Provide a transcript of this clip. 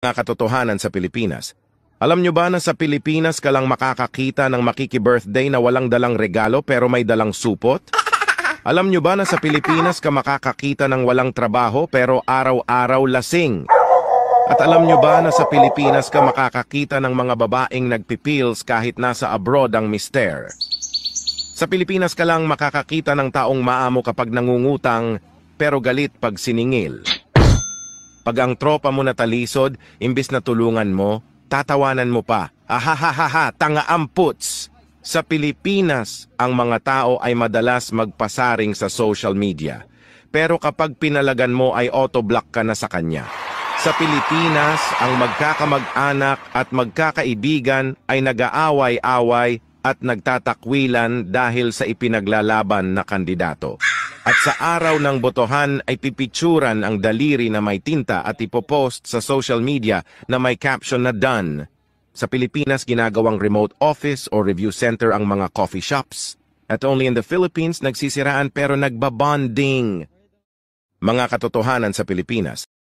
Mga katotohanan sa Pilipinas. Alam nyo ba na sa Pilipinas ka lang makakakita ng makiki-birthday na walang dalang regalo pero may dalang supot? Alam nyo ba na sa Pilipinas ka makakakita ng walang trabaho pero araw-araw lasing? At alam nyo ba na sa Pilipinas ka makakakita ng mga babaeng nagpipills kahit nasa abroad ang mister? Sa Pilipinas ka lang makakakita ng taong maamo kapag nangungutang pero galit pag siningil. Pag ang tropa mo natalisod, imbis na tulungan mo, tatawanan mo pa. Ahahaha, tanga amputs! Sa Pilipinas, ang mga tao ay madalas magpasaring sa social media. Pero kapag pinalagan mo ay auto-block ka na sa kanya. Sa Pilipinas, ang magkakamag-anak at magkakaibigan ay nag-aaway-away at nagtatakwilan dahil sa ipinaglalaban na kandidato. At sa araw ng botohan ay pipicturan ang daliri na may tinta at ipopost sa social media na may caption na done. Sa Pilipinas, ginagawang remote office o review center ang mga coffee shops. At only in the Philippines, nagsisiraan pero nagbabonding. Mga katotohanan sa Pilipinas.